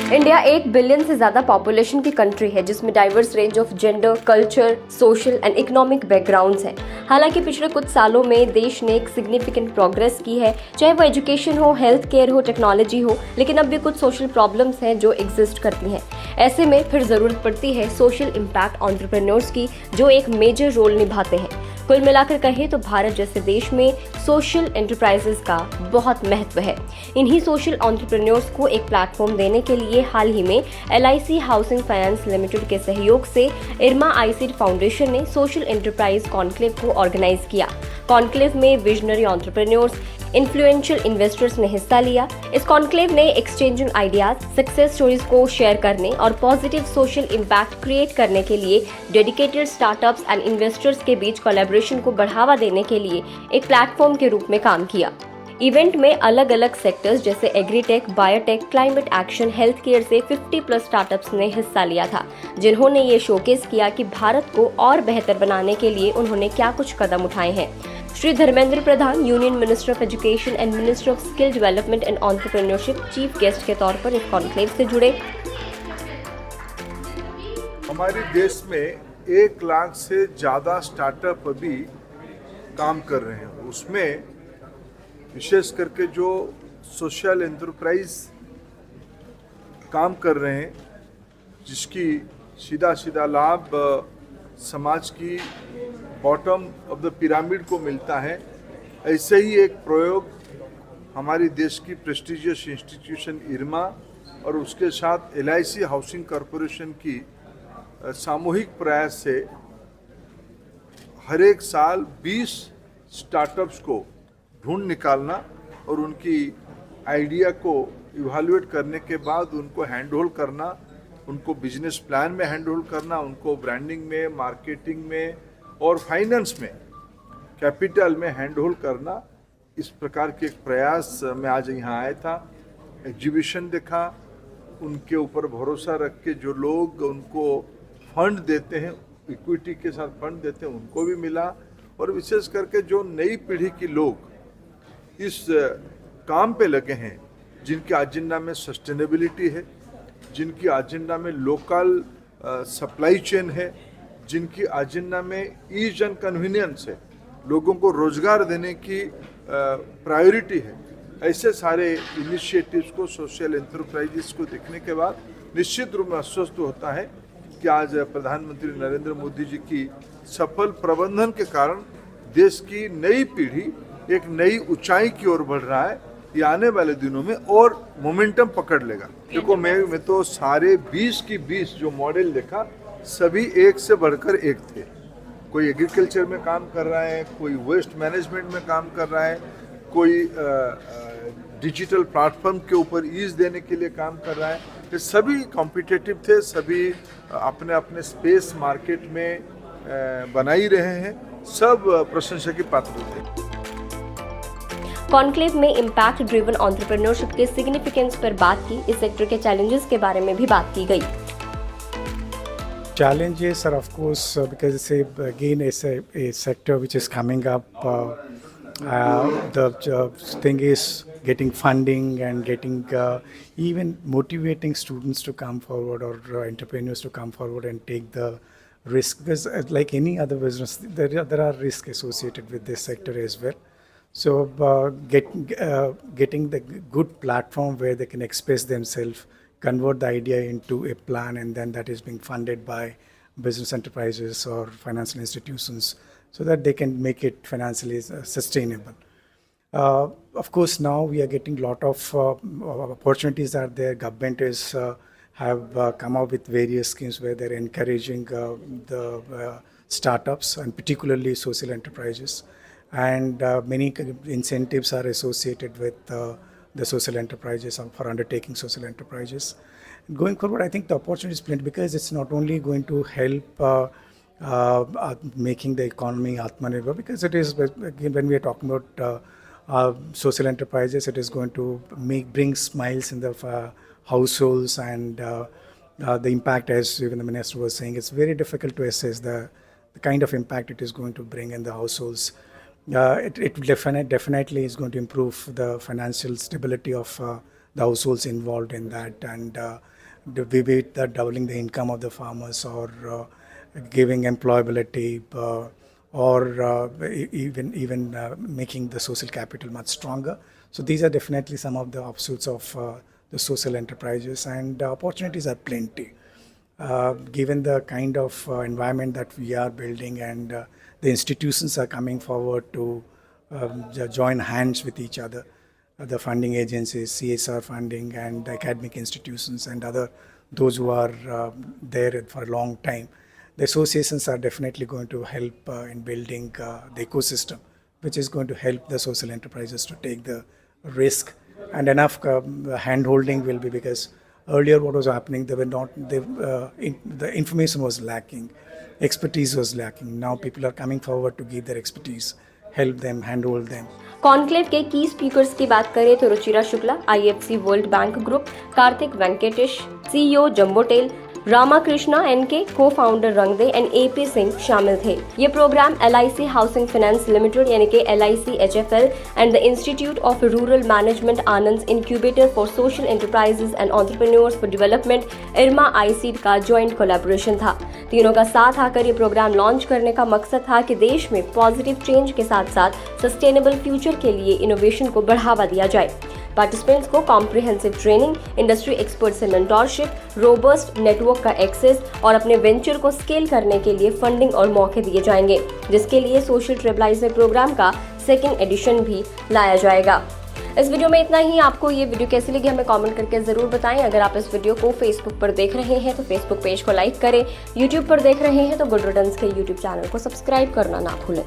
India 1 billion से ज़्यादा population की कंट्री है जिसमें diverse range of gender, culture, social and economic backgrounds हैं। हालांकि पिछले कुछ सालों में देश ने एक सिग्निफिकेंट प्रोग्रेस की है, चाहे वो एजुकेशन हो, हेल्थ केयर हो, टेक्नोलॉजी हो, लेकिन अब भी कुछ सोशल प्रॉब्लम्स हैं जो एग्जिस्ट करती हैं। ऐसे में फिर ज़रूरत पड़ती है सोशल इम्पैक्ट एंटरप्रेन्योर्स की, जो एक मेजर रोल निभाते हैं। कुल मिलाकर कहें तो भारत जैसे देश में सोशल एंटरप्राइजेस का बहुत महत्व है। इन्हीं सोशल एंटरप्रेन्योर्स को एक प्लेटफॉर्म देने के लिए हाल ही में LIC हाउसिंग फाइनेंस लिमिटेड के सहयोग से इरमा आईसीड फाउंडेशन ने सोशल एंटरप्राइज कॉन्क्लेव को ऑर्गेनाइज किया। कॉन्क्लेव में विजनरी एंटरप्रेन्योर्स, इन्फ्लुएंशियल इन्वेस्टर्स ने हिस्सा लिया। इस कॉन्क्लेव ने एक्सचेंजिंग आइडियाज, सक्सेस स्टोरीज को शेयर करने और पॉजिटिव सोशल इम्पैक्ट क्रिएट करने के लिए डेडिकेटेड स्टार्टअप्स एंड इन्वेस्टर्स के बीच कोलैबोरेशन को बढ़ावा देने के लिए एक प्लेटफॉर्म के रूप में काम किया। इवेंट में अलग अलग सेक्टर्स जैसे agritech, biotech, climate action, health care से 50+ स्टार्टअप्स ने हिस्सा लिया था, जिन्होंने ये शोकेस किया कि भारत को और बेहतर बनाने के लिए उन्होंने क्या कुछ कदम उठाए हैं। Shri Dharmendra Pradhan, union minister of education and minister of skill development and entrepreneurship, chief guest के तौर पर इस कॉन्क्लेव से जुड़े। हमारे देश में 1 लाख से ज़्यादा स्टार्टअप अभी काम कर रहे हैं। उसमें विशेष करके जो सोशल एंटरप्राइज काम कर रहे हैं, जिसकी सीधा लाभ समाज की बॉटम ऑफ द पिरामिड को मिलता है, ऐसे ही एक प्रयोग हमारी देश की प्रेस्टिजियस इंस्टीट्यूशन इरमा और उसके साथ LIC हाउसिंग कॉरपोरेशन की सामूहिक प्रयास से हर एक साल 20 स्टार्टअप्स को ढूंढ निकालना और उनकी आइडिया को इवैल्यूएट करने के बाद उनको हैंड होल्ड करना, उनको बिजनेस प्लान में हैंड होल्ड करना, उनको ब्रांडिंग में, मार्केटिंग में और फाइनेंस में, कैपिटल में हैंड होल्ड करना, इस प्रकार के एक प्रयास में आज यहाँ आया था। एग्जीबिशन देखा, उनके ऊपर भरोसा रख के जो लोग उनको फंड देते हैं, इक्विटी के साथ फंड देते हैं, उनको भी मिला। और विशेष करके जो नई पीढ़ी के लोग इस काम पे लगे हैं, जिनके एजेंडा में सस्टेनेबिलिटी है, जिनकी एजेंडा में लोकल सप्लाई चेन है, जिनकी एजेंडा में ईज एंड कन्वीनियंस है, लोगों को रोजगार देने की प्रायोरिटी है, ऐसे सारे इनिशिएटिव्स को, सोशल एंटरप्राइजेस को देखने के बाद निश्चित रूप में आश्वस्त होता है कि आज प्रधानमंत्री नरेंद्र मोदी जी की सफल प्रबंधन के कारण देश की नई पीढ़ी एक नई ऊंचाई की ओर बढ़ रहा है। ये आने वाले दिनों में और मोमेंटम पकड़ लेगा। देखो, मैं तो सारे 20 की 20 जो मॉडल देखा, सभी एक से बढ़कर एक थे। कोई एग्रीकल्चर में काम कर रहा है, कोई वेस्ट मैनेजमेंट में काम कर रहा है, कोई डिजिटल प्लेटफॉर्म के ऊपर ईज देने के लिए काम कर रहा है। ये सभी कॉम्पिटिटिव थे, सभी अपने अपने स्पेस मार्केट में बना ही रहे हैं, सब प्रशंसा की पात्र थे। कॉन्क्लेव में इम्पैक्ट ड्रिवन एंटरप्रेन्योरशिप के सिग्निफिकेंस पर बात की। इस सेक्टर के चैलेंजेस के बारे में भी बात की गई। Challenges are of course because it's a sector which is coming up. The thing is getting funding and getting even motivating students to come forward or entrepreneurs to come forward and take the risk, because like any other business there are risks associated with this sector as well. So getting the good platform where they can express themselves, convert the idea into a plan, and then that is being funded by business enterprises or financial institutions so that they can make it financially sustainable. Of course, now we are getting a lot of opportunities are there. Government is have come up with various schemes where they're encouraging the startups and particularly social enterprises. And many incentives are associated with the social enterprises for undertaking social enterprises. Going forward, I think the opportunity is plenty because it's not only going to help making the economy Atmanirbhar, because it is, again, when we are talking about social enterprises, it is going to bring smiles in the households, and the impact, as even the minister was saying, it's very difficult to assess the kind of impact it is going to bring in the households. It definitely is going to improve the financial stability of the households involved in that, and be it the doubling the income of the farmers or giving employability or even making the social capital much stronger. So these are definitely some of the offshoots of the social enterprises, and opportunities are plenty. Given the kind of environment that we are building, and the institutions are coming forward to join hands with each other, the funding agencies, CSR funding, and the academic institutions, and those who are there for a long time. The associations are definitely going to help in building the ecosystem, which is going to help the social enterprises to take the risk, and enough hand-holding will be, because earlier what was happening, the information was lacking, expertise was lacking. Now people are coming forward to give their expertise, help them, handhold them. Conclave के की speakers की बात करें तो Ruchira Shukla, IFC World Bank Group, Kartik Venkatesh, CEO Jumbotail, Ramakrishna NK, cofounder Rang De and AP Singh शामिल थे। ये programme LIC housing finance limited यानी कि LIC HFL and the Institute of Rural Management Anand incubator for social enterprises and entrepreneurs for development IRMA ICEED का joint collaboration था। तीनों का साथ आकर ये प्रोग्राम लॉन्च करने का मकसद था कि देश में पॉजिटिव चेंज के साथ साथ सस्टेनेबल फ्यूचर के लिए इनोवेशन को बढ़ावा दिया जाए। पार्टिसिपेंट्स को कॉम्प्रिहेंसिव ट्रेनिंग, इंडस्ट्री एक्सपर्ट से मेंटोरशिप, रोबस्ट नेटवर्क का एक्सेस और अपने वेंचर को स्केल करने के लिए फंडिंग और मौके दिए जाएंगे, जिसके लिए सोशल ट्रिबलाइजर प्रोग्राम का सेकंड एडिशन भी लाया जाएगा। इस वीडियो में इतना ही। आपको ये वीडियो कैसी लगी हमें कमेंट करके जरूर बताएं। अगर आप इस वीडियो को फेसबुक पर देख रहे हैं तो फेसबुक पेज को लाइक करें, यूट्यूब पर देख रहे हैं तो गुड रिटर्न्स के यूट्यूब चैनल को सब्सक्राइब करना ना भूलें।